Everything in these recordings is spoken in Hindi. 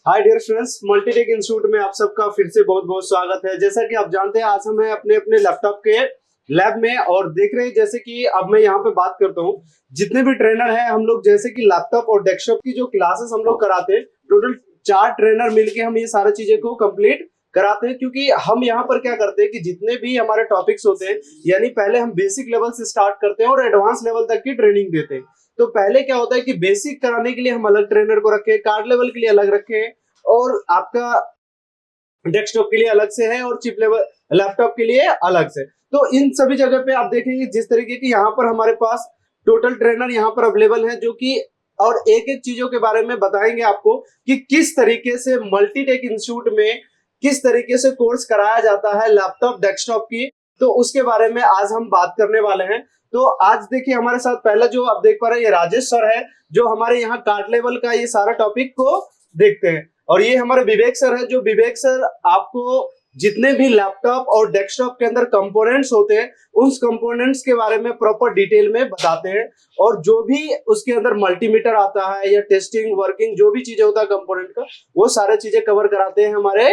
हाय डियर फ्रेंड्स, मल्टीटेक इंस्टीट्यूट में आप सबका फिर से बहुत बहुत स्वागत है। जैसा कि आप जानते हैं, आज हम हैं अपने अपने लैपटॉप के लैब में और देख रहे हैं जैसे कि अब मैं यहाँ पे बात करता हूँ। जितने भी ट्रेनर हैं हम लोग, जैसे कि लैपटॉप और डेस्कटॉप की जो क्लासेस हम लोग कराते हैं, टोटल 4 ट्रेनर मिलके हम ये सारी चीजें को कंप्लीट कराते हैं। क्योंकि हम यहाँ पर क्या करते हैं कि जितने भी हमारे टॉपिक्स होते हैं, यानी पहले हम बेसिक लेवल से स्टार्ट करते हैं और एडवांस लेवल तक की ट्रेनिंग देते हैं। तो पहले क्या होता है कि बेसिक कराने के लिए हम अलग ट्रेनर को रखे, कार्ड लेवल के लिए अलग रखे और आपका डेस्कटॉप के लिए अलग से है और चिप लेवल लैपटॉप के लिए अलग से। तो इन सभी जगह पे आप देखेंगे जिस तरीके की यहाँ पर हमारे पास टोटल ट्रेनर यहाँ पर अवेलेबल है, जो कि और एक एक चीजों के बारे में बताएंगे आपको कि किस तरीके से मल्टीटेक इंस्टीट्यूट में किस तरीके से कोर्स कराया जाता है लैपटॉप डेस्कटॉप की। तो उसके बारे में आज हम बात करने वाले हैं। तो आज देखिए हमारे साथ पहला जो आप देख पा रहे हैं ये राजेश सर है, जो हमारे यहाँ कार्ड लेवल का ये सारा टॉपिक को देखते हैं। और ये हमारे विवेक सर है, जो विवेक सर आपको जितने भी लैपटॉप और डेस्कटॉप के अंदर कंपोनेंट्स होते हैं उस कंपोनेंट्स के बारे में प्रॉपर डिटेल में बताते हैं। और जो भी उसके अंदर मल्टीमीटर आता है या टेस्टिंग वर्किंग जो भी चीजें होता है कंपोनेंट का, वो सारे चीजें कवर कराते हैं हमारे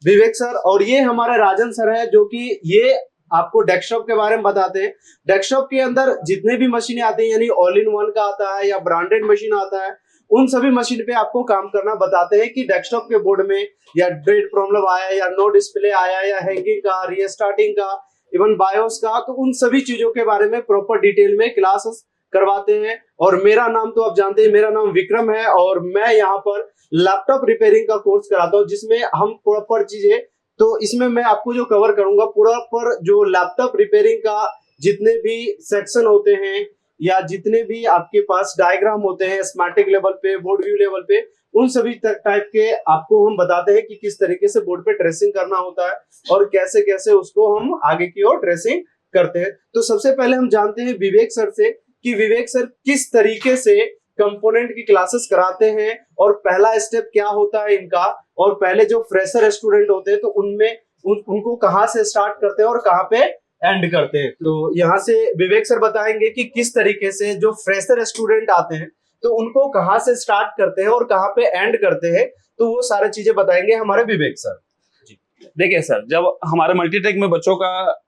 विवेक सर। और ये हमारे राजन सर है, जो कि ये आपको डेस्कटॉप के बारे में बताते हैं। डेस्कटॉप के अंदर जितने भी मशीनें आती हैं, यानी ऑल इन वन का आता है या ब्रांडेड मशीन आता है, उन सभी मशीन पे आपको काम करना बताते हैं कि डेस्कटॉप के बोर्ड में या डेट प्रॉब्लम आया या नो डिस्प्ले आया या हैंगिंग का, रीस्टार्टिंग का, इवन बायोस का, तो उन सभी चीजों के बारे में प्रॉपर डिटेल में क्लासेस करवाते हैं। और मेरा नाम तो आप जानते हैं, मेरा नाम विक्रम है और मैं यहाँ पर लैपटॉप रिपेयरिंग का कोर्स कराता हूँ, जिसमें हम प्रॉपर चीजें, तो इसमें मैं आपको जो कवर करूंगा प्रॉपर जो लैपटॉप रिपेयरिंग का जितने भी सेक्शन होते हैं या जितने भी आपके पास डायग्राम होते हैं स्कीमेटिक लेवल पे, बोर्ड व्यू लेवल पे, उन सभी टाइप के आपको हम बताते हैं कि किस तरीके से बोर्ड पे ट्रेसिंग करना होता है और कैसे कैसे उसको हम आगे की ओर ट्रेसिंग करते हैं। तो सबसे पहले हम जानते हैं विवेक सर से कि विवेक सर किस तरीके से कंपोनेंट की क्लासेस कराते हैं और पहला स्टेप क्या होता है इनका, और पहले जो फ्रेशर स्टूडेंट होते हैं तो उनमें उनको कहाँ से स्टार्ट करते हैं और कहाँ पे एंड करते हैं। तो यहाँ से विवेक सर बताएंगे कि किस तरीके से जो फ्रेशर स्टूडेंट आते हैं तो उनको कहाँ से स्टार्ट करते हैं और कहाँ पे एंड करते हैं। तो वो सारी चीजें बताएंगे हमारे विवेक सर जी। देखिए सर, जब हमारे मल्टीटेक में बच्चों का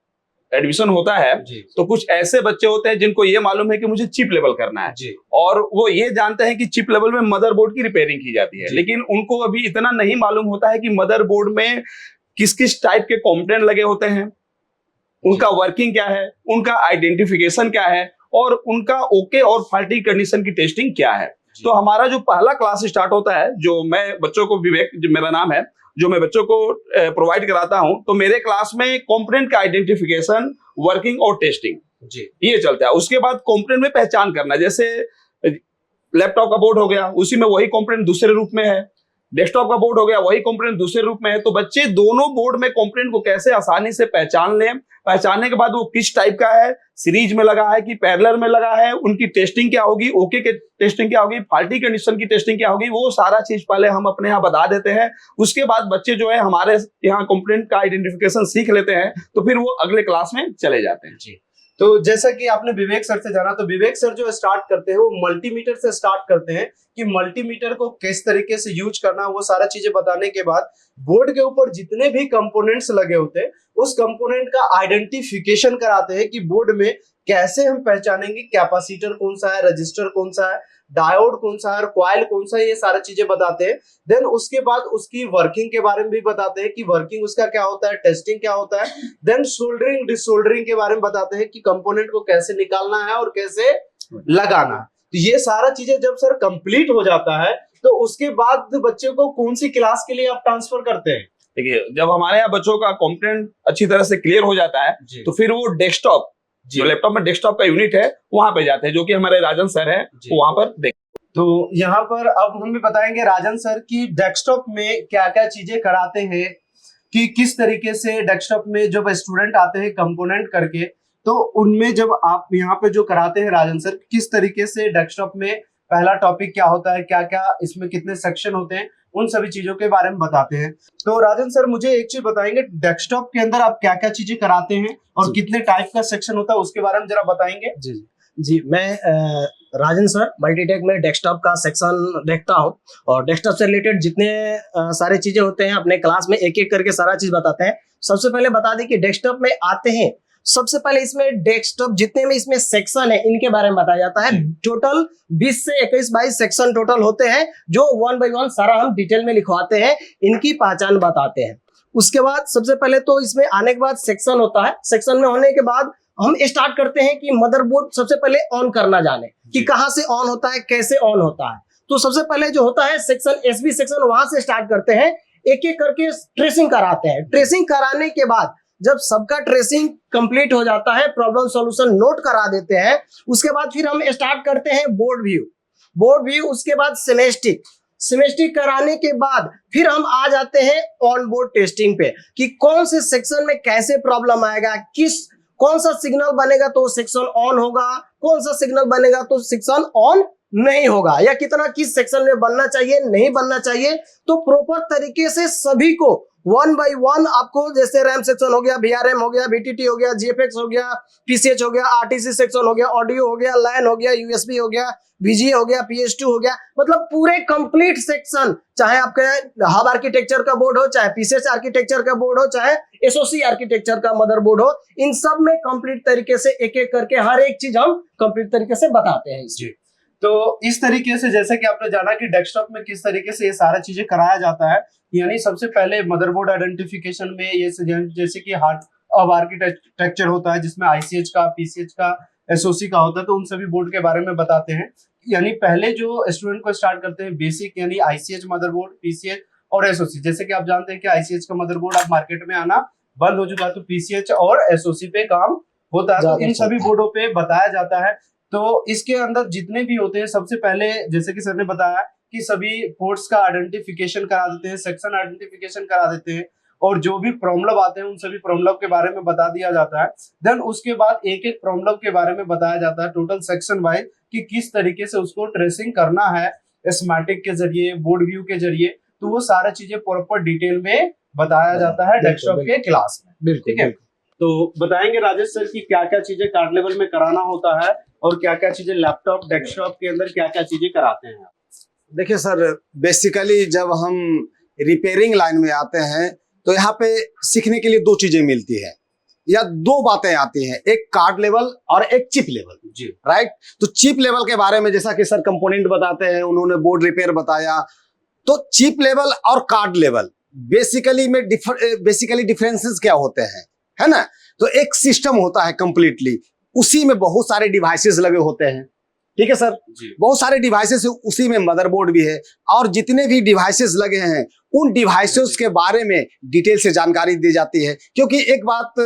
एडमिशन होता है तो कुछ ऐसे बच्चे होते हैं जिनको ये मालूम है कि मुझे चिप लेवल करना है जी। और वो ये जानते हैं कि चिप लेवल में मदरबोर्ड की रिपेयरिंग की जाती है, लेकिन उनको अभी इतना नहीं मालूम होता है कि मदरबोर्ड में किस किस टाइप के कंपोनेंट लगे होते हैं, उनका वर्किंग क्या है, उनका आइडेंटिफिकेशन क्या है और उनका ओके और फॉल्टी कंडीशन की टेस्टिंग क्या है। तो हमारा जो पहला क्लास स्टार्ट होता है, जो मैं बच्चों को, विवेक जो मेरा नाम है, जो मैं बच्चों को प्रोवाइड कराता हूं, तो मेरे क्लास में कंपोनेंट का आइडेंटिफिकेशन, वर्किंग और टेस्टिंग जी ये चलता है। उसके बाद कंपोनेंट में पहचान करना, जैसे लैपटॉप का बोर्ड हो गया, उसी में वही कंपोनेंट दूसरे रूप में है, डेस्कटॉप का बोर्ड हो गया वही कंपोनेंट दूसरे रूप में है। तो बच्चे दोनों बोर्ड में कंपोनेंट को कैसे आसानी से पहचान लें, पहचानने के बाद वो किस टाइप का है, सीरीज में लगा है कि पैरेलल में लगा है, उनकी टेस्टिंग क्या होगी, ओके के टेस्टिंग क्या होगी, फॉल्टी कंडीशन की टेस्टिंग क्या होगी, वो सारा चीज पहले हम अपने यहाँ बता देते हैं। उसके बाद बच्चे जो है हमारे यहाँ कंपोनेंट का आइडेंटिफिकेशन सीख लेते हैं, तो फिर वो अगले क्लास में चले जाते हैं जी। तो जैसा कि आपने विवेक सर से जाना, तो विवेक सर जो स्टार्ट करते हैं वो मल्टीमीटर से स्टार्ट करते हैं कि मल्टीमीटर को किस तरीके से यूज करना, वो सारा चीजें बताने के बाद बोर्ड के ऊपर जितने भी कंपोनेंट्स लगे होते हैं उस कंपोनेंट का आइडेंटिफिकेशन कराते हैं कि बोर्ड में कैसे हम पहचानेंगे कैपेसिटर कौन सा है, रजिस्टर कौन सा है, डायोड कौन सा है, कॉइल कौन सा है, ये सारी चीजें बताते हैं। देन उसके बाद उसकी वर्किंग के बारे में भी बताते हैं कि वर्किंग उसका क्या होता है, टेस्टिंग क्या होता है। देन सोल्डरिंग डिसोल्डरिंग के बारे में बताते हैं कि कंपोनेंट को कैसे निकालना है और कैसे लगाना है। तो ये सारा चीजें जब सर कंप्लीट हो जाता है तो उसके बाद बच्चे को कौन सी क्लास के लिए आप ट्रांसफर करते हैं? देखिए, जब हमारे यहाँ बच्चों का कंपोनेंट अच्छी तरह से क्लियर हो जाता है तो फिर वो डेस्कटॉप, जो लैपटॉप में डेस्कटॉप का यूनिट है, वहां पे जाते हैं, जो कि हमारे राजन सर है, वो वहां पर देख। तो यहाँ पर अब हम भी बताएंगे राजन सर की डेस्कटॉप में क्या क्या चीजें कराते हैं, कि किस तरीके से डेस्कटॉप में जब स्टूडेंट आते हैं कंपोनेंट करके, तो उनमें जब आप यहाँ पे जो कराते हैं राजन सर, किस तरीके से डेस्कटॉप में पहला टॉपिक क्या होता है, क्या क्या इसमें कितने सेक्शन होते हैं, उन सभी चीजों के बारे में बताते हैं। तो राजन सर मुझे एक चीज बताएंगे, डेस्कटॉप के अंदर आप क्या क्या चीजें कराते हैं और कितने टाइप का सेक्शन होता है उसके बारे में जरा बताएंगे। जी, मैं राजन सर, मल्टीटेक में डेस्कटॉप का सेक्शन देखता हूँ और डेस्कटॉप से रिलेटेड जितने सारे चीजें होते हैं अपने क्लास में एक एक करके सारा चीज बताते हैं। सबसे पहले बता दें कि डेस्कटॉप में आते हैं, सबसे पहले इसमें डेस्कटॉप जितने में इसमें सेक्शन है इनके बारे में बताया जाता है। टोटल 20 से 21-22 सेक्शन टोटल होते हैं, जो 1 बाय 1 सारा हम डिटेल में लिखवाते हैं, इनकी पहचान बताते हैं। उसके बाद सबसे पहले तो इसमें आने के बाद सेक्शन होता है। सेक्शन में होने के बाद हम स्टार्ट करते हैं कि मदरबोर्ड सबसे पहले ऑन करना जाने कि कहां से ऑन होता है, कैसे ऑन होता है। तो सबसे पहले जो होता है सेक्शन एसबी सेक्शन, वहां से स्टार्ट करते हैं, एक एक करके ट्रेसिंग कराते हैं। ट्रेसिंग कराने के बाद जब सबका ट्रेसिंग कंप्लीट हो जाता है, प्रॉब्लम सॉल्यूशन नोट करा देते हैं, उसके बाद फिर हम स्टार्ट करते हैं बोर्ड व्यू, उसके बाद सेमेस्टिक कराने के बाद फिर हम आ जाते हैं ऑन बोर्ड टेस्टिंग पे कि कौन से सेक्शन में कैसे प्रॉब्लम आएगा, कौन सा सिग्नल बनेगा तो सेक्शन ऑन होगा, कौन सा सिग्नल बनेगा तो सेक्शन ऑन नहीं होगा, या कितना किस सेक्शन में बनना चाहिए, नहीं बनना चाहिए। तो प्रॉपर तरीके से सभी को 1 बाय 1 आपको, जैसे रैम सेक्शन हो गया, VRM हो गया, VTT हो गया, GFX हो गया, PCH हो गया, RTC सेक्शन हो गया, ऑडियो हो गया, LAN हो गया, USB हो गया, VGA हो गया, PS2 हो गया, मतलब पूरे कंप्लीट सेक्शन, चाहे आपके हब आर्किटेक्चर का बोर्ड हो, चाहे PCH आर्किटेक्चर का बोर्ड हो, चाहे SOC आर्किटेक्चर का मदरबोर्ड हो, इन सब में कंप्लीट तरीके से एक एक करके हर एक चीज हम कंप्लीट तरीके से बताते हैं इसमें। तो इस तरीके से जैसे कि आपने जाना कि डेस्कटॉप में किस तरीके से ये सारा चीजें कराया जाता है, यानी सबसे पहले मदरबोर्ड आइडेंटिफिकेशन में ये जैसे कि हार्ड अब आर्किटेक्चर होता है जिसमें ICH का, PCH का, SOC का होता है, तो उन सभी बोर्ड के बारे में बताते हैं। यानी पहले जो स्टूडेंट को स्टार्ट करते हैं बेसिक, यानी ICH मदरबोर्ड, PCH और SOC। जैसे कि आप जानते हैं कि ICH का मदरबोर्ड अब मार्केट में आना बंद हो चुका है, तो PCH और SOC पे काम होता है, तो इन सभी बोर्डों पे बताया जाता है। तो इसके अंदर जितने भी होते हैं, सबसे पहले जैसे कि सर ने बताया कि सभी पोर्ट्स का आइडेंटिफिकेशन करा देते हैं, सेक्शन आइडेंटिफिकेशन करा देते हैं, और जो भी प्रॉब्लम आते हैं उन सभी प्रॉब्लम के बारे में बता दिया जाता है। देन उसके बाद एक एक प्रॉब्लम के बारे में बताया जाता है टोटल सेक्शन वाइज कि किस तरीके से उसको ट्रेसिंग करना है, स्कीमेटिक के जरिए, बोर्ड व्यू के जरिए, तो वो सारा चीजें प्रॉपर डिटेल में बताया जाता है डेस्कटॉप के क्लास में। ठीक है, तो बताएंगे राजेश सर कि क्या क्या चीजें कार्ड लेवल में कराना होता है और क्या क्या चीजें लैपटॉप डेस्कटॉप के अंदर क्या क्या चीजें कराते हैं। देखिए सर, बेसिकली जब हम रिपेयरिंग लाइन में आते हैं तो यहाँ पे सीखने के लिए 2 चीजें मिलती है या 2 बातें आती हैं, एक कार्ड लेवल और एक चिप लेवल जी, राइट। तो चिप लेवल के बारे में जैसा कि सर कंपोनेंट बताते हैं, उन्होंने बोर्ड रिपेयर बताया, तो चिप लेवल और कार्ड लेवल बेसिकली डिफरेंसेस क्या होते हैं, है ना। तो एक सिस्टम होता है कंप्लीटली, उसी में बहुत सारे डिवाइसेस लगे होते हैं, ठीक है सर जी। बहुत सारे डिवाइसेस, उसी में मदरबोर्ड भी है, और जितने भी डिवाइसेस लगे हैं उन डिवाइसेस के बारे में डिटेल से जानकारी दी जाती है। क्योंकि एक बात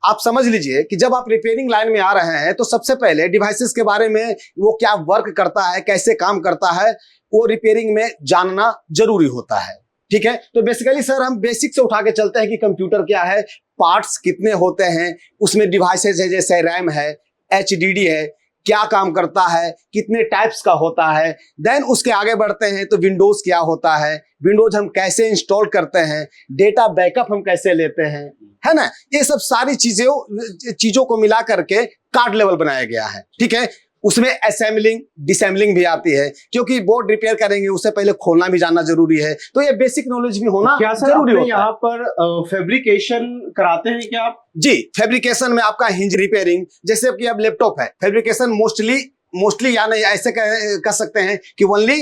आप समझ लीजिए कि जब आप रिपेयरिंग लाइन में आ रहे हैं तो सबसे पहले डिवाइसेस के बारे में, वो क्या वर्क करता है, कैसे काम करता है, वो रिपेयरिंग में जानना जरूरी होता है। ठीक है, तो बेसिकली सर हम बेसिक से उठा के चलते हैं कि कंप्यूटर क्या है, पार्ट्स कितने होते हैं, उसमें डिवाइसेस है, जैसे रैम है, HDD है, क्या काम करता है, कितने टाइप्स का होता है। देन उसके आगे बढ़ते हैं तो विंडोज क्या होता है, विंडोज हम कैसे इंस्टॉल करते हैं, डेटा बैकअप हम कैसे लेते हैं, है ना। ये सब सारी चीजों को मिला करके कार्ड लेवल बनाया गया है। ठीक है, उसमें असेंबलिंग डिसेंबलिंग भी आती है, क्योंकि बोर्ड रिपेयर करेंगे उससे पहले खोलना भी जानना जरूरी है, तो ये बेसिक नॉलेज भी होना क्या सर जरूरी होता है। यहाँ पर फैब्रिकेशन कराते हैं क्या आप? जी, फैब्रिकेशन में आपका हिंज रिपेयरिंग, जैसे कि अब लैपटॉप है, फैब्रिकेशन मोस्टली या नहीं ऐसे कह सकते हैं कि ओनली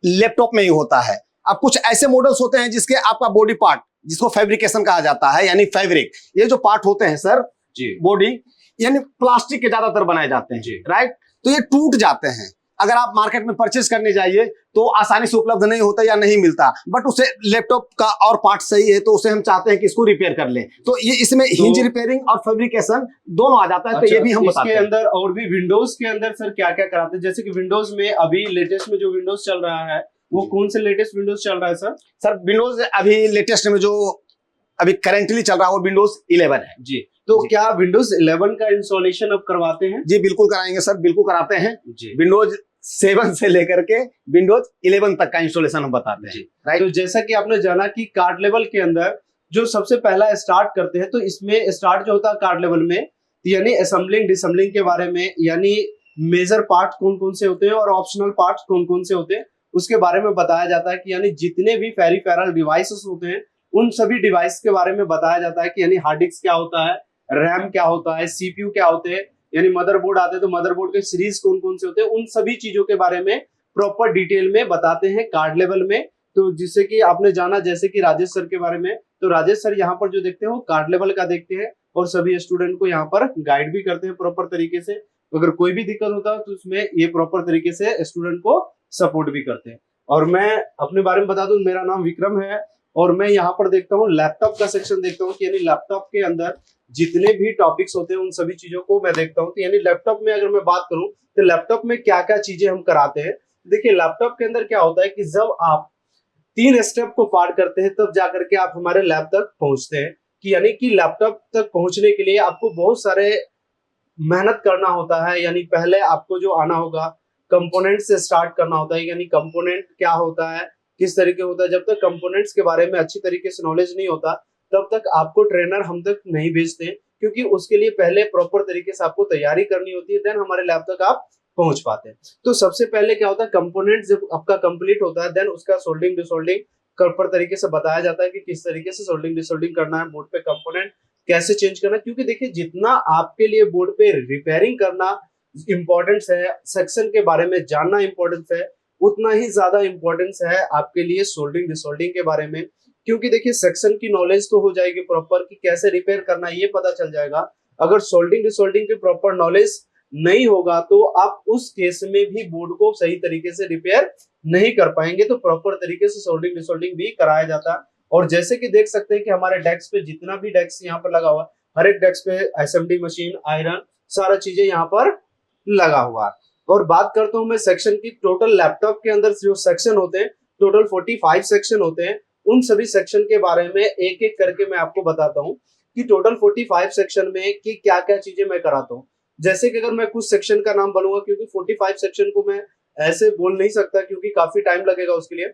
लैपटॉप में ही होता है। अब कुछ ऐसे मॉडल्स होते हैं जिसके आपका बॉडी पार्ट, जिसको फैब्रिकेशन कहा जाता है, यानी फैब्रिक, ये जो पार्ट होते हैं सर जी, बॉडी यानी प्लास्टिक के ज्यादातर बनाए जाते हैं, राइट। तो ये टूट जाते हैं, अगर आप मार्केट में परचेज करने जाइए तो आसानी से उपलब्ध नहीं होता या नहीं मिलता, बट उसे लैपटॉप का और पार्ट सही है तो उसे हम चाहते हैं कि इसको रिपेयर कर लें, तो ये इसमें हिंज रिपेयरिंग और फैब्रिकेशन दोनों आ जाता है। अच्छा, तो ये भी हम बताते हैं। इसके अंदर और भी विंडोज के अंदर सर क्या क्या कराते हैं, जैसे कि विंडोज में अभी लेटेस्ट में जो विंडोज चल रहा है वो कौन से लेटेस्ट विंडोज चल रहा है सर? सर विंडोज अभी लेटेस्ट में जो अभी करेंटली चल रहा है वो विंडोज 11 है जी। तो क्या विंडोज 11 का इंस्टॉलेशन अब करवाते हैं? जी बिल्कुल कराएंगे सर, बिल्कुल कराते हैं जी। विंडोज 7 से लेकर के विंडोज 11 तक का इंस्टॉलेशन हम बताते हैं, राइट। तो जैसा कि आपने जाना कि कार्ड लेवल के अंदर जो सबसे पहला स्टार्ट करते हैं, तो इसमें स्टार्ट जो होता है कार्ड लेवल में, यानी असेंबलिंग डिसेंबलिंग के बारे में, यानी मेजर पार्ट कौन कौन से होते हैं और ऑप्शनल पार्ट कौन कौन से होते हैं उसके बारे में बताया जाता है कि यानी जितने भी पेरिफेरल डिवाइसेस होते हैं उन सभी डिवाइस के बारे में बताया जाता है कि यानी हार्ड डिस्क क्या होता है, रैम क्या होता है, सीपीयू क्या होते हैं, यानी मदरबोर्ड आते हैं तो मदरबोर्ड के सीरीज कौन कौन से होते हैं, उन सभी चीजों के बारे में प्रॉपर डिटेल में बताते हैं कार्ड लेवल में। तो जिससे कि आपने जाना जैसे कि राजेश सर के बारे में, तो राजेश सर यहाँ पर जो देखते हैं वो कार्ड लेवल का देखते हैं और सभी स्टूडेंट को यहाँ पर गाइड भी करते हैं प्रॉपर तरीके से। अगर कोई भी दिक्कत होता है तो उसमें ये प्रॉपर तरीके से स्टूडेंट को सपोर्ट भी करते हैं। और मैं अपने बारे में बता दूं, मेरा नाम विक्रम है और मैं यहाँ पर देखता हूँ लैपटॉप का सेक्शन देखता हूँ कि यानी लैपटॉप के अंदर जितने भी टॉपिक्स होते हैं उन सभी चीजों को मैं देखता हूँ। तो यानी लैपटॉप में अगर मैं बात करूँ तो लैपटॉप में क्या क्या चीजें हम कराते हैं। देखिए लैपटॉप के अंदर क्या होता है कि जब आप 3 स्टेप को पार करते हैं तब जाकर के आप हमारे लैब तक पहुंचते हैं। कि यानी कि लैपटॉप तक पहुंचने के लिए आपको बहुत सारे मेहनत करना होता है। यानी पहले आपको जो आना होगा कंपोनेंट से स्टार्ट करना होता है, यानी कंपोनेंट क्या होता है, किस तरीके होता है। जब तक कंपोनेंट्स के बारे में अच्छी तरीके से नॉलेज नहीं होता तब तक आपको ट्रेनर हम तक नहीं भेजते, क्योंकि उसके लिए पहले प्रॉपर तरीके से आपको तैयारी करनी होती है, देन हमारे लैब तक आप पहुंच पाते हैं। तो सबसे पहले क्या होता है, कंपोनेंट जब आपका कंप्लीट होता है देन उसका सोल्डिंग डिसोल्डिंग प्रॉपर तरीके से बताया जाता है कि किस तरीके से सोल्डिंग डिसोल्डिंग करना है, बोर्ड पे कंपोनेंट कैसे चेंज करना है। क्योंकि देखिए जितना आपके लिए बोर्ड पे रिपेयरिंग करना इंपॉर्टेंस है, सेक्शन के बारे में जानना इंपॉर्टेंस है, उतना ही ज्यादा इंपॉर्टेंस है आपके लिए सोल्डिंग डिसोल्डिंग के बारे में। क्योंकि देखिए सेक्शन की नॉलेज तो हो जाएगी प्रॉपर कि कैसे रिपेयर करना है, ये पता चल जाएगा। अगर सोल्डिंग डिसोल्डिंग की प्रॉपर नॉलेज नहीं होगा तो आप उस केस में भी बोर्ड को सही तरीके से रिपेयर नहीं कर पाएंगे। तो प्रॉपर तरीके से सोल्डिंग डिसोल्डिंग भी कराया जाता है। और जैसे कि देख सकते हैं कि हमारे डेस्क पे जितना भी डेस्क यहाँ पर लगा हुआ, हर एक डेस्क पे एसएमडी मशीन, आयरन, सारा चीजें यहाँ पर लगा हुआ है। और बात करता हूँ मैं सेक्शन की, टोटल लैपटॉप के अंदर जो सेक्शन होते हैं टोटल 45 सेक्शन होते हैं। उन सभी सेक्शन के बारे में एक एक करके मैं आपको बताता हूँ कि टोटल 45 सेक्शन में कि क्या क्या चीजें मैं कराता हूँ। जैसे कि अगर मैं कुछ सेक्शन का नाम बोलूंगा, क्योंकि 45 सेक्शन को मैं ऐसे बोल नहीं सकता क्योंकि काफी टाइम लगेगा उसके लिए।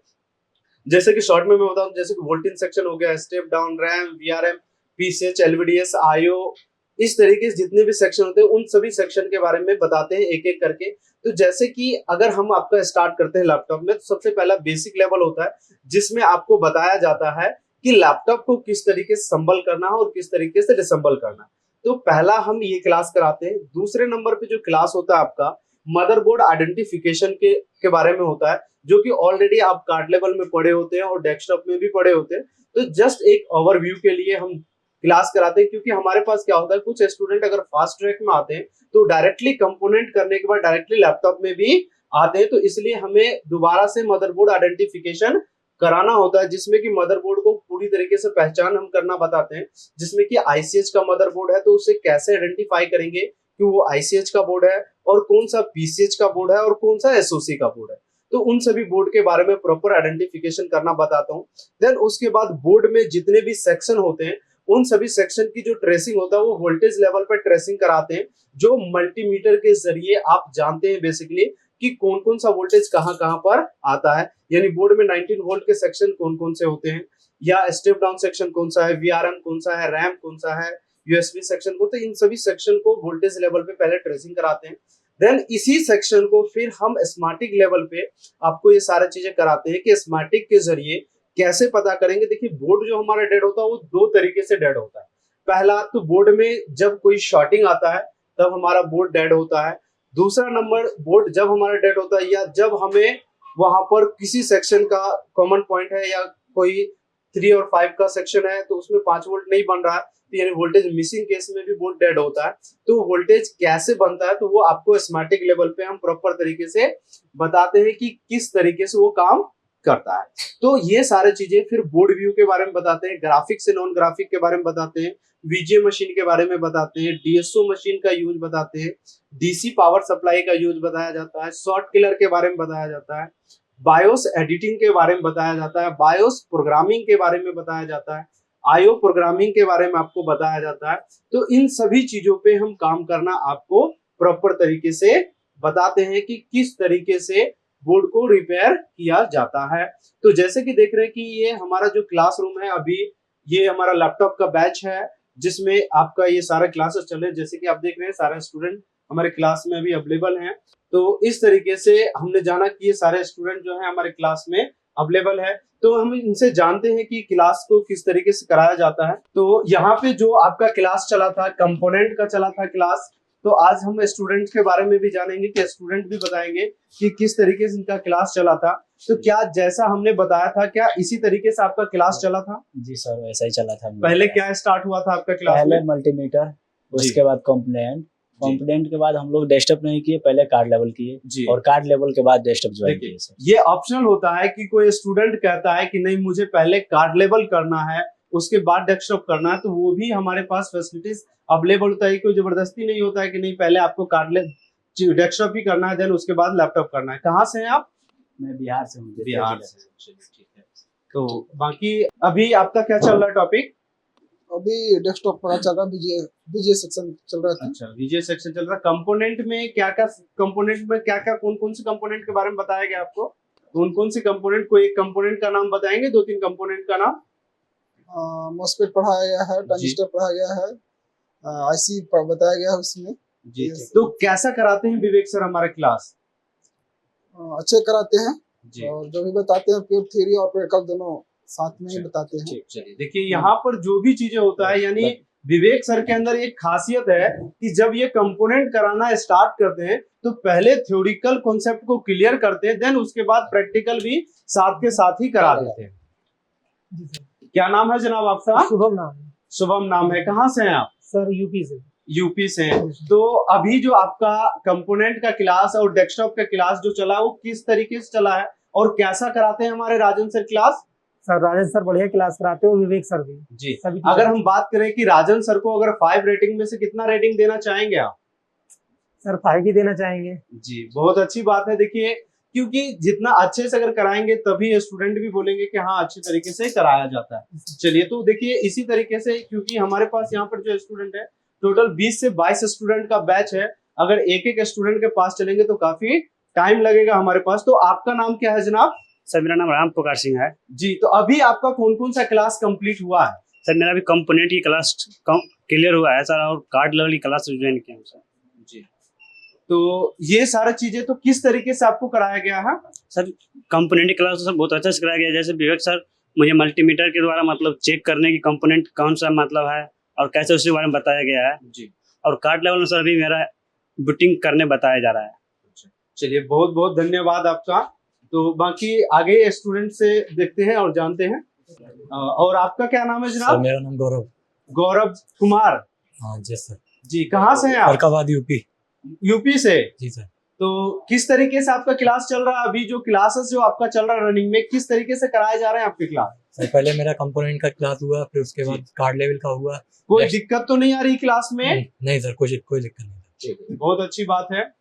जैसे कि शॉर्ट में मैं बताऊं, जैसे कि वोल्टेज सेक्शन हो गया, step down, RAM, VRM, PCH, LVDS, IO, इस तरीके से जितने भी सेक्शन होते हैं उन सभी सेक्शन के बारे में बताते हैं एक एक करके। तो जैसे कि अगर हम आपका स्टार्ट करते हैं लैपटॉप में, तो सबसे पहला बेसिक लेवल होता है जिसमें आपको बताया जाता है कि लैपटॉप को किस तरीके से संबल करना है और किस तरीके से डिसम्बल करना है। तो पहला हम ये क्लास कराते हैं। दूसरे नंबर पे जो क्लास होता है आपका मदरबोर्ड आइडेंटिफिकेशन के बारे में होता है, जो कि ऑलरेडी आप कार्ड लेवल में पढ़े होते हैं और डेस्कटॉप में भी पढ़े होते हैं। तो जस्ट एक ओवरव्यू के लिए हम क्लास कराते हैं, क्योंकि हमारे पास क्या होता है कुछ स्टूडेंट अगर फास्ट ट्रैक में आते हैं तो डायरेक्टली कंपोनेंट करने के बाद डायरेक्टली लैपटॉप में भी आते हैं। तो इसलिए हमें दोबारा से मदरबोर्ड आइडेंटिफिकेशन कराना होता है, जिसमें कि मदरबोर्ड को पूरी तरीके से पहचान हम करना बताते हैं। जिसमें कि आईसीएच का मदरबोर्ड है तो उसे कैसे आइडेंटिफाई करेंगे कि वो आईसीएच का बोर्ड है और कौन सा पीसीएच का बोर्ड है और कौन सा एसओसी का बोर्ड है। तो उन सभी बोर्ड के बारे में प्रॉपर आइडेंटिफिकेशन करना बताता हूँ। देन उसके बाद बोर्ड में जितने भी सेक्शन होते हैं उन सभी सेक्शन की जो ट्रेसिंग होता है वो वोल्टेज लेवल पर ट्रेसिंग कराते हैं, जो मल्टीमीटर के जरिए आप जानते हैं बेसिकली कि कौन कौन सा वोल्टेज कहाँ कहाँ पर आता है। यानी बोर्ड में 19 वोल्ट के सेक्शन कौन कौन से होते हैं, या स्टेप डाउन सेक्शन कौन सा है, वीआरएम कौन सा है, रैम कौन सा है, यूएसबी सेक्शन को। तो इन सभी सेक्शन को वोल्टेज लेवल पे पहले ट्रेसिंग कराते हैं। देन इसी सेक्शन को फिर हम स्मार्टिक लेवल पे आपको ये सारी चीजें कराते हैं कि स्मार्टिक के जरिए कैसे पता करेंगे। देखिए बोर्ड जो हमारा डेड होता है वो 2 तरीके से डेड होता है। पहला तो बोर्ड में जब कोई शॉर्टिंग आता है तब हमारा बोर्ड डेड होता है। दूसरा नंबर, बोर्ड जब हमारा डेड होता है या जब हमें वहां पर किसी सेक्शन का कॉमन पॉइंट है या कोई 3 और 5 का सेक्शन है तो उसमें 5 वोल्ट नहीं बन रहा है, तो यानी वोल्टेज मिसिंग केस में भी बोर्ड डेड होता है। तो वोल्टेज कैसे बनता है तो वो आपको स्मार्टिक लेवल पे हम प्रॉपर तरीके से बताते हैं कि किस तरीके से वो काम करता है। तो ये सारी चीजें फिर बोर्ड व्यू के बारे में बताते हैं, ग्राफिक से नॉन ग्राफिक के बारे में बताते हैं, वीजीए मशीन के बारे में बताते हैं, डीएसओ मशीन का यूज बताते हैं, डीसी पावर सप्लाई का यूज बताया जाता है, शॉर्ट किलर के बारे में बताया जाता है, बायोस एडिटिंग के बारे में बताया जाता है, बायोस प्रोग्रामिंग के बारे में बताया जाता है, आईओ प्रोग्रामिंग के बारे में आपको बताया जाता है। तो इन सभी चीजों पे हम काम करना आपको प्रॉपर तरीके से बताते हैं कि किस तरीके से बोर्ड को रिपेयर किया जाता है। तो जैसे कि देख रहे हैं कि ये हमारा जो क्लासरूम है, अभी ये हमारा लैपटॉप का बैच है जिसमें आपका ये सारा क्लासेस चल रहे हैं। जैसे कि आप देख रहे हैं सारे स्टूडेंट हमारे क्लास में अभी अवेलेबल हैं। तो इस तरीके से हमने जाना कि ये सारे स्टूडेंट जो है हमारे क्लास में अवेलेबल है। तो हम इनसे जानते हैं कि क्लास को किस तरीके से कराया जाता है। तो यहाँ पे जो आपका क्लास चला था, कंपोनेंट का चला था क्लास, तो आज हम स्टूडेंट के बारे में भी जानेंगे कि स्टूडेंट भी बताएंगे कि किस तरीके से इनका क्लास चला था। तो क्या जैसा हमने बताया था, क्या इसी तरीके से आपका क्लास चला था? जी सर, वैसा ही चला था। पहले क्या स्टार्ट हुआ था आपका क्लास पहले में? मल्टीमीटर, उसके बाद कंपोनेंट के बाद हम लोग डेस्कटॉप नहीं किए, पहले कार्ड लेवल किए जी। और कार्ड लेवल के बाद डेस्कटॉप ज्वाइन देखिए, किए सर। ये ऑप्शनल होता है कि कोई स्टूडेंट कहता है कि नहीं मुझे पहले कार्ड लेवल करना है उसके बाद डेस्कटॉप करना है, तो वो भी हमारे पास फैसिलिटीज अवेलेबल होता है। कोई जबरदस्ती नहीं होता है कि नहीं पहले आपको डेस्कटॉप ही करना है देन उसके बाद लैपटॉप करना है। कहाँ से हैं आप? मैं बिहार से हूँ। बिहार से। चलिए, ठीक है। तो बाकी अभी आपका क्या चल रहा है टॉपिक? अभी डेस्कटॉप पढ़ा चल रहा है, बीजे सेक्शन चल रहा था। अच्छा, विजय सेक्शन चल रहा है। कंपोनेंट में क्या कौन कौन से कंपोनेंट के बारे में बताया गया आपको? कौन कौन से कंपोनेंट, कोई एक कंपोनेंट का नाम बताएंगे, 2-3 कंपोनेंट का नाम? मॉसफेट पढ़ाया गया है, ट्रांजिस्टर पढ़ाया गया है, आईसी बताया गया है उसमें। जी। तो कैसा कराते हैं विवेक सर हमारे क्लास? अच्छे कराते हैं जी। और जो भी बताते हैं प्योर थ्योरी और प्रैक्टिकल दोनों साथ में ही बताते हैं। चलिए, देखिए यहाँ पर जो भी चीजें होता है, यानी विवेक सर के अंदर एक खासियत है कि जब ये कंपोनेंट कराना स्टार्ट करते हैं तो पहले थ्योरिकल कॉन्सेप्ट को क्लियर करते हैं, देन उसके बाद प्रैक्टिकल भी साथ के साथ ही करा देते हैं। क्या नाम है जनाब आपका? शुभम नाम है शुभम नाम है। कहाँ से हैं आप? सर, यूपी से। यूपी से हैं। तो अभी जो आपका कंपोनेंट का क्लास और डेस्कटॉप का क्लास जो चला वो किस तरीके से चला है और कैसा कराते हैं हमारे Rajan sir class? Sir Rajesh sir बढ़िया क्लास कराते हो, विवेक सर भी। जी। सभी अगर हम बात करें कि राजन सर को अगर 5 रेटिंग में से कितना रेटिंग देना चाहेंगे आप? सर 5 ही देना चाहेंगे। जी, बहुत अच्छी बात है। देखिए, क्योंकि जितना अच्छे से अगर कराएंगे तभी स्टूडेंट भी बोलेंगे कि हाँ अच्छी तरीके से कराया जाता है। चलिए, तो देखिए इसी तरीके से, क्योंकि हमारे पास यहाँ पर जो स्टूडेंट है टोटल 20 से 22 स्टूडेंट का बैच है। अगर एक एक स्टूडेंट के पास चलेंगे तो काफी टाइम लगेगा हमारे पास। तो आपका नाम क्या है जनाब? सर मेरा नाम राम प्रकाश सिंह है। जी। तो अभी आपका कौन कौन सा क्लास कंप्लीट हुआ है? सर मेरा भी कंपोनेंट की क्लास क्लियर हुआ है सर, और कार्ड लेवल की क्लास ज्वाइन किया हूँ सर। जी। तो ये सारी चीजें तो किस तरीके से आपको कराया गया है? सर कंपोनेंट की क्लास तो सर बहुत अच्छा से कराया गया है। जैसे विवेक सर मुझे मल्टीमीटर के द्वारा मतलब चेक करने की कंपोनेंट कौन सा मतलब है और कैसे उसके बारे में बताया गया है। जी। और कार्ड लेवल में सर अभी मेरा बुटिंग करने बताया जा रहा है। चलिए, बहुत बहुत धन्यवाद आपका। तो बाकी आगे स्टूडेंट से देखते हैं और जानते हैं। और आपका क्या नाम है सर जनाब? मेरा नाम गौरव। गौरव कुमार। हाँ जी सर। जी। कहाँ से हैं आप? फरकाबाद यूपी। यूपी से। जी सर। तो किस तरीके से आपका क्लास चल रहा है? अभी जो क्लासेस जो आपका चल रहा है रनिंग में, किस तरीके से कराए जा रहे हैं आपके क्लास? सर पहले मेरा कंपोनेंट का क्लास हुआ, फिर उसके बाद कार्ड लेवल का हुआ। कोई Next- दिक्कत तो नहीं आ रही क्लास में? नहीं सर, कोई दिक्कत नहीं। बहुत अच्छी बात है।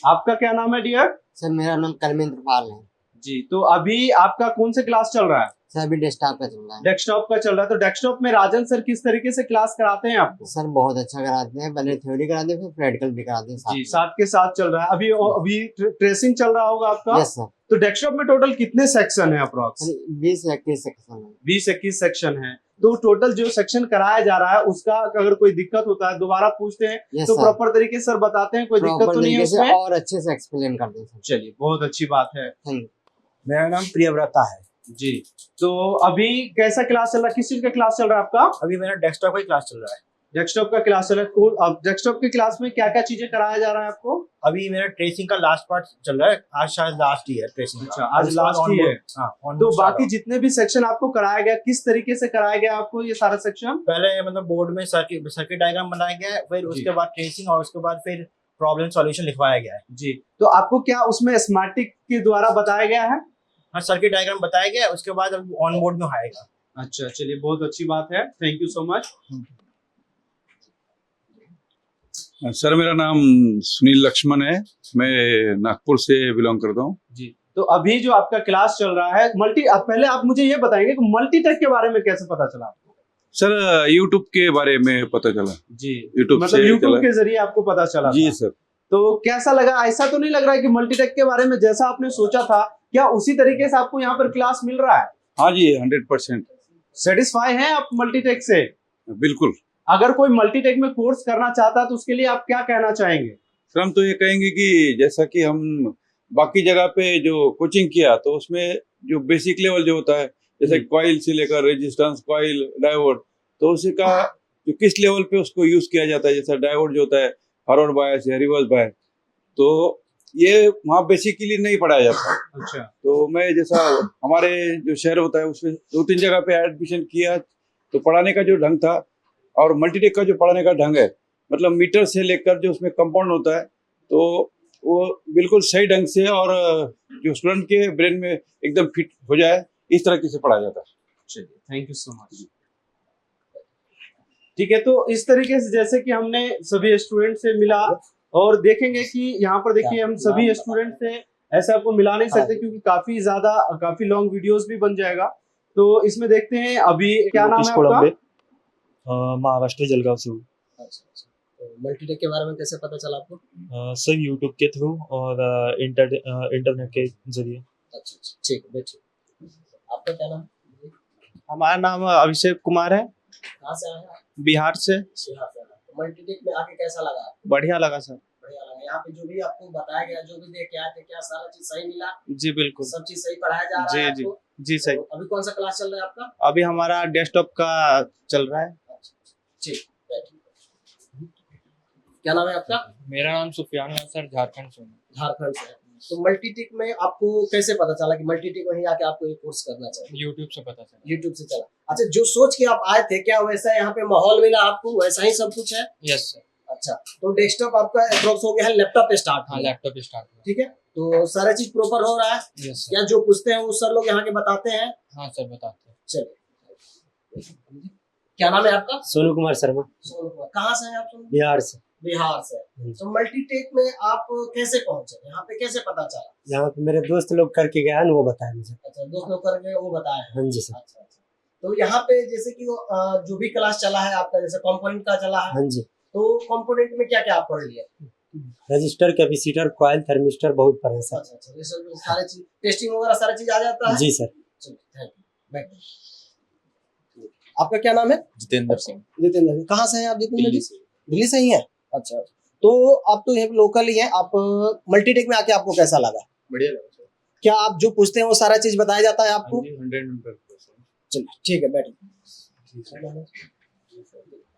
आपका क्या नाम है डियर? सर मेरा नाम कर्मेंद्र पाल है। जी। तो अभी आपका कौन से क्लास चल रहा है? सर अभी डेस्कटॉप का चल रहा है। डेस्कटॉप का चल रहा है। तो डेस्कटॉप में राजन सर किस तरीके से क्लास कराते हैं आपको? सर बहुत अच्छा कराते हैं, पहले थ्योरी कराते हैं फिर प्रैक्टिकल भी कराते हैं साथ जी, में। साथ के साथ चल रहा है। अभी ट्रेसिंग चल रहा होगा आपका? Yes sir. तो डेस्कटॉप में टोटल कितने सेक्शन है अप्रोक्स? सर 20-21 सेक्शन है। 20-21 सेक्शन है। तो टोटल जो सेक्शन कराया जा रहा है उसका अगर कोई दिक्कत होता है दोबारा पूछते हैं यस तो सर। प्रॉपर तरीके से सर बताते हैं, कोई दिक्कत प्रॉपर तो नहीं है तरीके से उसमें? और अच्छे से एक्सप्लेन करते हैं सर। चलिए, बहुत अच्छी बात है। Thank you. मेरा नाम प्रियव्रता है। जी। तो अभी कैसा क्लास चल रहा है? किस चीज का क्लास चल रहा है आपका? अभी मेरा डेस्कटॉप का क्लास चल रहा है। डेस्कटॉप का क्लास चल रहा है। अब डेस्कटॉप की क्लास में क्या क्या चीजें कराया जा रहा है आपको? अभी मेरा ट्रेसिंग का लास्ट पार्ट चल रहा है, आज शायद लास्ट ही है ट्रेसिंग का। अच्छा, आज लास्ट ही है। हाँ, तो बाकी जितने भी सेक्शन आपको कराया गया किस तरीके से कराया गया आपको ये सारा सेक्शन? पहले मतलब बोर्ड में सर्किट डायग्राम बनाया गया है, फिर उसके बाद ट्रेसिंग और उसके बाद फिर प्रॉब्लम सॉल्यूशन लिखवाया गया है। जी। तो आपको क्या उसमें स्मार्टिक के द्वारा बताया गया है? हाँ, सर्किट डायग्राम बताया गया है, उसके बाद ऑन बोर्ड में आएगा। अच्छा, चलिए, बहुत अच्छी बात है। Thank you so much. Sir मेरा नाम सुनील लक्ष्मण है, मैं नागपुर से बिलोंग करता हूँ। जी। तो अभी जो आपका क्लास चल रहा है पहले आप मुझे ये बताएंगे कि मल्टीटेक के बारे में कैसे पता चला आपको? सर यूट्यूब के बारे में पता चला। जी। यूट्यूब मतलब से यूट्यूब चला। के जरिए आपको पता चला जी था। सर। तो कैसा लगा? ऐसा तो नहीं लग रहा है कि मल्टीटेक के बारे में जैसा आपने सोचा था क्या उसी तरीके से आपको यहाँ पर क्लास मिल रहा है? हाँ जी, 100% सेटिस्फाई हैं आप मल्टीटेक से? बिल्कुल। अगर कोई मल्टीटेक में कोर्स करना चाहता है तो उसके लिए आप क्या कहना चाहेंगे? सर हम तो ये कहेंगे कि जैसा कि हम बाकी जगह पे जो कोचिंग किया तो उसमें जो बेसिक लेवल जो होता है जैसे कॉइल से लेकर रेजिस्टेंस कॉइल डायोड, तो उसी का जो किस लेवल पे उसको यूज किया जाता है, जैसा डायोड जो होता है फॉरवर्ड बायस या रिवर्स बायस, तो ये वहाँ बेसिकली नहीं पढ़ाया जाता। अच्छा। तो मैं जैसा हमारे जो शहर होता है उसमें 2-3 जगह पे एडमिशन किया, तो पढ़ाने का जो ढंग था और मल्टीटेक का जो पढ़ाने का ढंग है, मतलब मीटर से लेकर जो उसमें कंपाउंड होता है, तो वो बिल्कुल सही ढंग से और जो स्टूडेंट के ब्रेन में एकदम फिट हो जाए इस तरह से पढ़ाया जाता है। चलिए, थैंक यू सो मच। ठीक है, तो इस तरीके से जैसे कि हमने सभी स्टूडेंट से मिला और देखेंगे कि यहाँ पर देखिए हम सभी स्टूडेंट से ऐसे आपको मिला नहीं सकते क्योंकि काफी लॉन्ग वीडियोस भी बन जाएगा। तो इसमें देखते हैं अभी क्या नाम है आपका? महाराष्ट्र जलगांव से हूँ। तो मल्टीटेक के बारे में कैसे पता चला आपको? सर यूट्यूब के थ्रू और इंटरनेट के जरिए। अच्छा, ठीक है, बैठिए। आपका क्या नाम? हमारा नाम अभिषेक कुमार है, कहाँ से आए हैं आप? बिहार से। तो मल्टीटेक में आके कैसा लगा आपको? बढ़िया लगा सर। बढ़िया लगा। यहाँ पे जो भी आपको बताया गया, जो भी देख के आए थे, क्या सारा चीज सही मिला? जी बिल्कुल, सब चीज सही पढ़ाया जा रहा जी है जी आपको? जी सही। तो अभी कौन सा क्लास चल रहा है आपका? अभी हमारा डेस्कटॉप का चल रहा है। ठीक, बैठिए। क्या नाम है आपका? मेरा नाम सुफियान है सर, झारखंड से हूँ। झारखंड से। तो मल्टीटेक में आपको कैसे पता चला कि मल्टीटेक में ही आके आपको ये कोर्स करना चाहिए? यूट्यूब से पता चला। यूट्यूब से चला। अच्छा, जो सोच के आप आए थे, क्या वैसा यहाँ पे माहौल मिला आपको? वैसा ही सब कुछ है? Yes sir. अच्छा, तो डेस्कटॉप आपका अप्रोक्स हो गया है, लैपटॉप पे स्टार्ट? हाँ, लैपटॉप स्टार्ट हुआ। ठीक है, तो सारा चीज प्रॉपर हो रहा है? Yes sir. क्या जो पूछते हैं वो सर लोग यहाँ के बताते हैं? हाँ सर, बताते हैं। चलिए, क्या नाम है आपका? सोनू कुमार शर्मा, सोनू कुमार। कहाँ से हैं आप? सोनू? बिहार से। बिहार से। तो मल्टीटेक में आप कैसे पहुंचे? यहाँ पे कैसे पता चला? यहाँ पे मेरे दोस्त लोग करके गया ना, वो बताया मुझे। अच्छा, दोस्त लोग करके वो बताया है? हाँ जी सर। अच्छा अच्छा। तो यहाँ पे जैसे कि वो जो भी क्लास चला है आपका, जैसे कंपोनेंट का चला है, हाँ जी। तो कंपोनेंट में क्या क्या आप पढ़ लिए? रजिस्टर, कैपेसिटर, कॉइल, थर्मिस्टर बहुत पढ़े सर। अच्छा अच्छा, ये सब सारे चीज टेस्टिंग वगैरह सारा चीज आ जाता है? जी सर। चलिए, थैंक यू। बैठ। आपका क्या नाम है? जितेंद्र सिंह। जितेंद्र। कहाँ से हैं आप जितेंद्र जी? दिल्ली से ही हैं? अच्छा, तो आप तो ये लोकल ही हैं। आप मल्टीटेक में आके आपको कैसा लगा? बढ़िया लगा सर। क्या आप जो पूछते हैं वो सारा चीज बताया जाता है आपको? 100%। चलिए, ठीक है, बैठिए।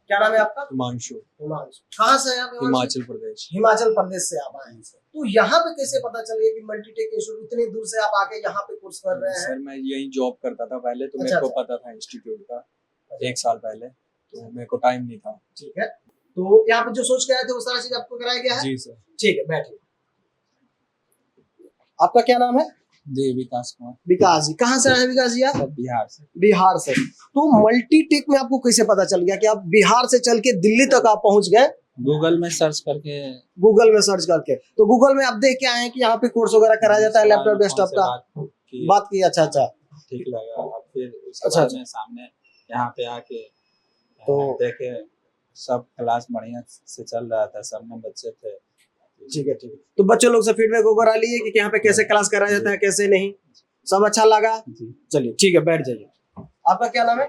क्या नाम है आपका? हिमांशु। हिमांशु। कहाँ से हैं आप? हिमाचल प्रदेश। हिमाचल प्रदेश से आप आए हैं। तो यहाँ पे कैसे पता चलिए कि मल्टीटेक इंस्टीट्यूट इतने दूर से आप आके यहाँ पे कोर्स कर रहे हैं? सर मैं यही जॉब करता था पहले, तो अच्छा, मेरे को अच्छा। पता था इंस्टीट्यूट का 1 साल पहले, तो मेरे को टाइम नहीं था। ठीक है, तो यहाँ पे जो सोच के आए थे वो सारा चीज आपको कराया गया है? जी सर। ठीक है, बैठिए। आपका क्या नाम है? जी, विकास कुमार। विकास जी। कहाँ से आए हैं विकास जी आप? बिहार से। बिहार से। तो मल्टीटेक में आपको कैसे पता चल गया कि आप बिहार से चल के दिल्ली तक आप पहुंच गए? गूगल में सर्च करके। गूगल में सर्च करके। तो गूगल में आप देख के आए हैं कि यहाँ पे कोर्स वगैरह कराया जाता है लैपटॉप डेस्कटॉप का? बात की। अच्छा अच्छा, ठीक लगा। अब फिर उसके अच्छा, बाद में सामने यहाँ पे आके तो देखे सब क्लास बढ़िया से चल रहा था, सब में बच्चे थे। ठीक है, ठीक है। तो बच्चों लोग से फीडबैक वगैरह लिए कि यहाँ पे कैसे क्लास कराया जाता है, कैसे नहीं? सब अच्छा लगा? चलिए, ठीक है, बैठ जाइए। आपका क्या नाम है?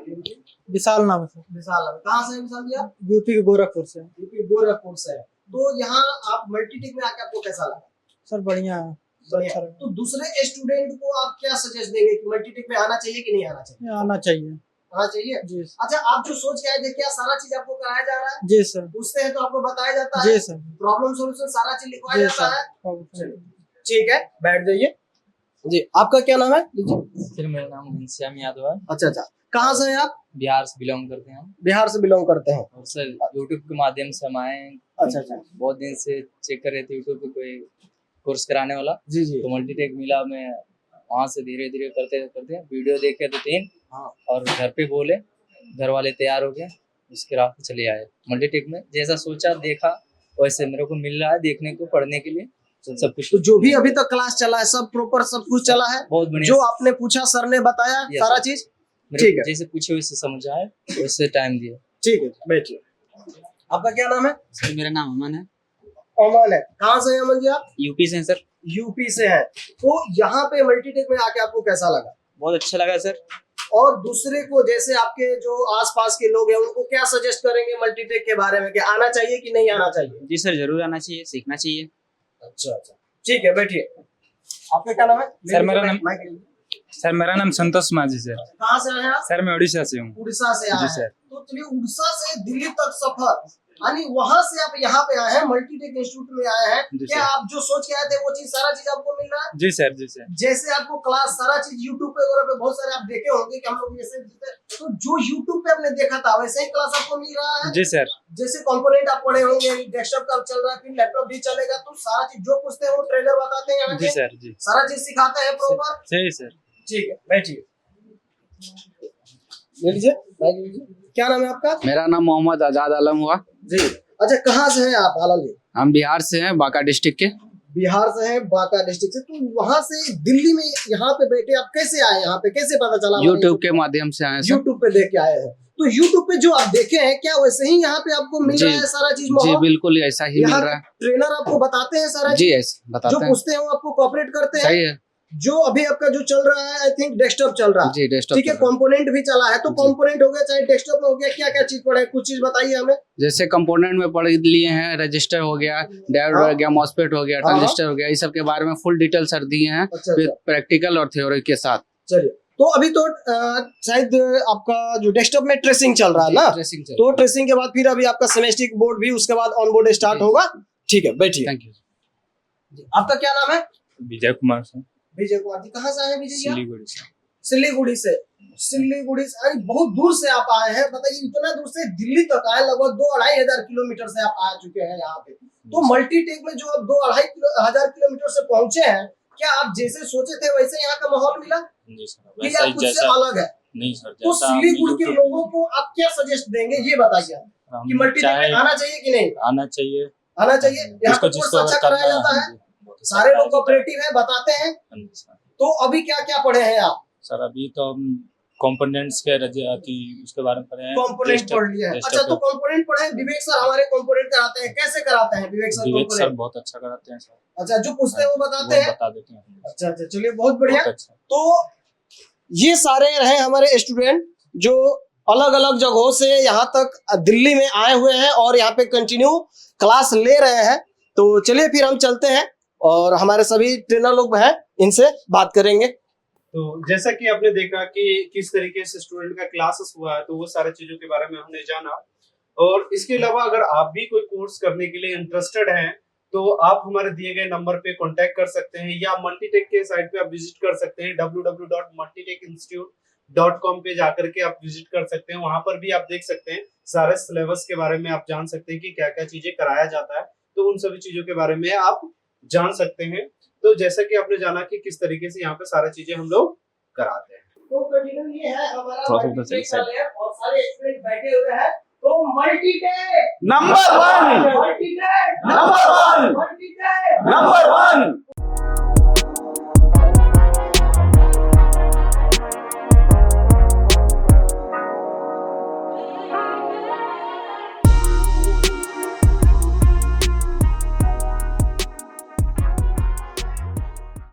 विशाल नाम है सर। विशाल नाम। कहाँ से है विशाल जी आप? यूपी के गोरखपुर से। यूपी गोरखपुर से है। तो यहाँ आप मल्टीटेक में आके आपको कैसा लगा? सर बढ़िया है। बढ़िया। तो दूसरे स्टूडेंट को आप क्या सजेस्ट देंगे कि मल्टीटेक में आना चाहिए कि नहीं आना चाहिए? आना चाहिए। आना चाहिए? जी अच्छा, आप जो सोच के आए थे, क्या सारा चीज आपको कराया जा रहा है? जी सर। पूछते हैं तो आपको बताया जाता है? जी सर। प्रॉब्लम सॉल्यूशन सारा चीज लिखवाया जी जाता है? सर। ठीक है, बैठ जाइए। जी, आपका क्या नाम है? फिर मेरा नाम घनश्याम यादव है। अच्छा अच्छा, कहाँ से हैं आप? बिहार से बिलोंग करते हैं हम। बिहार से बिलोंग करते हैं। और सर यूट्यूब के माध्यम से हम आए हैं। अच्छा अच्छा, बहुत दिन से चेक कर रहे थे यूट्यूब पे कोई कोर्स कराने वाला, जी जी। तो मल्टीटेक मिला। मैं वहाँ से धीरे धीरे करते करते वीडियो देखे 2-3, और घर पे बोले, घर वाले तैयार हो गए, उसके राह पे चले आए मल्टीटेक में। जैसा सोचा देखा वैसे मेरे को मिल रहा है देखने को, पढ़ने के लिए सब कुछ। तो जो भी अभी तक क्लास चला है सब प्रॉपर सब कुछ चला है? बहुत बढ़िया। जो आपने पूछा सर ने बताया Yes, सारा sir। चीज? मेरे ठीक को है। जैसे पूछे वैसे समझ आए, वैसे टाइम दिया। ठीक है, बैठिए। आपका क्या नाम है? सर मेरा नाम अमन है। अमन है। कहाँ से हैं अमन जी आप? यूपी से हैं सर। यूपी से है। तो यहाँ पे मल्टीटेक में आके आपको कैसा लगा? बहुत अच्छा लगा सर। और दूसरे को जैसे आपके जो आसपास के लोग हैं उनको क्या सजेस्ट करेंगे मल्टीटेक के बारे में, कि आना चाहिए कि नहीं आना चाहिए? जी सर, जरूर आना चाहिए, सीखना चाहिए। अच्छा अच्छा, ठीक है, बैठिए। आपका क्या नाम है? सर, मेरा नाम संतोष माझी सर। कहाँ से आए हैं आप? सर मैं उड़ीसा से हूँ। उड़ीसा से आए जी हैं। सर। तो चलिए, उड़ीसा से दिल्ली तक सफर, यानी वहां से आप यहाँ पे आए हैं, मल्टीटेक इंस्टीट्यूट में आए हैं। जी क्या सर। आप जो सोच के आए थे वो चीज, सारा चीज आपको मिल रहा है? जी सर, जी सर। जैसे आपको क्लास सारा चीज यूट्यूब पे वगैरह पे बहुत सारे आप देखे होंगे कि हम लोग ऐसे, तो जो यूट्यूब पे आपने देखा था वैसे ही क्लास आपको मिल रहा है? जी सर। जैसे कंपोनेंट आप पढ़े होंगे, डेस्कटॉप का चल रहा है, फिर लैपटॉप भी चलेगा, तो सारा चीज जो पूछते हैं वो ट्रेनर बताते हैं यहाँ जी के? सर, जी। सारा चीज सिखाते हैं प्रॉपर? सही सर। ठीक है, बैठिए, ले लीजिए, बैठ लीजिए। क्या नाम है आपका? मेरा नाम मोहम्मद आजाद आलम हुआ जी। अच्छा, कहाँ से हैं आप आलम जी? हम बिहार से हैं, बांका डिस्ट्रिक्ट के। बिहार से हैं, बांका डिस्ट्रिक्ट से। तो वहाँ से दिल्ली में यहाँ पे बैठे आप कैसे आए? यहाँ पे कैसे पता चला? यूट्यूब के माध्यम से आए सर। यूट्यूब पे देख के आए हैं। तो यूट्यूब पे जो आप देखे हैं, क्या वैसे ही यहाँ पे आपको मिल रहा है सारा चीज? जी बिल्कुल ऐसा ही मिल रहा है। ट्रेनर आपको बताते हैं सारा जी, चीज? ऐसा बताते जो हैं। पूछते हैं वो आपको कोऑपरेट करते हैं? सही है जो अभी आपका जो चल रहा है, आई थिंक डेस्कटॉप चल रहा है। जी, डेस्कटॉप ठीक है, चल रहा है। कंपोनेंट भी चला है, तो जी। कंपोनेंट हो गया चाहे डेस्कटॉप में हो गया, क्या क्या चीज पढ़े, कुछ चीज बताइए हमें। जैसे कंपोनेंट में पढ़ लिए हैं, रजिस्टर हो गया, डायोड हो गया, मॉसफेट हो गया, हाँ। ट्रांजिस्टर हो गया, इस सब के बारे में फुल डिटेल सर दिए हैं, अच्छा, विद अच्छा। प्रैक्टिकल और थ्योरी के साथ। चलिए, तो अभी तो शायद आपका जो डेस्कटॉप में ट्रेसिंग चल रहा है ना, ट्रेसिंग चल तो ट्रेसिंग के बाद फिर अभी आपका सेमेस्टिक बोर्ड भी, उसके बाद ऑन बोर्ड स्टार्ट जी। होगा। ठीक है, बैठिए। Thank you. आपका क्या नाम है? विजय कुमार से, विजय कुमार जी। कहाँ से आए हैं विजय जी? सिलीगुड़ी से। सिलीगुड़ी से। सिलीगुड़ी से, अरे बहुत दूर से आप आए हैं। बताइए, इतना दूर से दिल्ली तक आए, लगभग 2-2,500 किलोमीटर से आप आ चुके हैं यहाँ पे। तो मल्टीटेक में जो आप 2-2,500 किलोमीटर से पहुंचे हैं, क्या आप जैसे सोचे थे वैसे यहाँ का माहौल मिला, जी सर, कि वैसा या ही कुछ से जैसा अलग है? नहीं सर, तो जैसा हमने सिलीगुड़ी के YouTube लोगों को आप क्या सजेस्ट देंगे, ये बताइए हम कि मल्टीटेक चाहे में आना चाहिए कि नहीं आना चाहिए। आना चाहिए? यहाँ पे कोर्स अच्छा कराया जाता है, सारे लोग कोऑपरेटिव है, बताते हैं। तो अभी क्या क्या पढ़े हैं आप? सर अभी तो हम कंपोनेंट्स के उसके बारे में पढ़े हैं। कंपोनेंट पढ़ लिया है। अच्छा, तो कंपोनेंट पढ़े हैं। विवेक सर हमारे कंपोनेंट कराते हैं, कैसे कराते हैं विवेक सर? विवेक सर कंपोनेंट, बहुत अच्छा कराते हैं सर। अच्छा, जो पूछते हैं वो बताते हैं? बता देते हैं। अच्छा अच्छा, चलिए, बहुत बढ़िया। बहुत अच्छा। तो ये सारे रहे हमारे स्टूडेंट जो अलग अलग जगहों से यहाँ तक दिल्ली में आए हुए हैं और यहाँ पे कंटिन्यू क्लास ले रहे हैं। तो चलिए फिर हम चलते हैं और हमारे सभी ट्रेनर लोग हैं, इनसे बात करेंगे। तो जैसा कि आपने देखा कि किस तरीके से स्टूडेंट का क्लासेस हुआ है, तो वो सारी चीजों के बारे में हमने जाना। और इसके अलावा अगर आप भी कोई कोर्स करने के लिए इंटरेस्टेड हैं, तो आप हमारे दिए गए नंबर पे कांटेक्ट कर सकते हैं, या मल्टीटेक के साइट पे आप विजिट कर सकते हैं, www.multitekinstitute.com पे जाकर के आप विजिट कर सकते हैं। वहां पर भी आप देख सकते हैं, सारे सिलेबस के बारे में आप जान सकते हैं कि क्या क्या चीजें कराया जाता है, तो उन सभी चीजों के बारे में आप जान सकते हैं। तो जैसा कि आपने जाना कि किस तरीके से यहाँ पे सारी चीजें हम लोग कराते हैं। तो कंटिन्यू ये है हमारा थोड़ा सा मल्टीटेक सही का लैब और सारे स्टूडेंट बैठे हुए हैं। तो Multitech number 1 Multitech number 1 Multitech number 1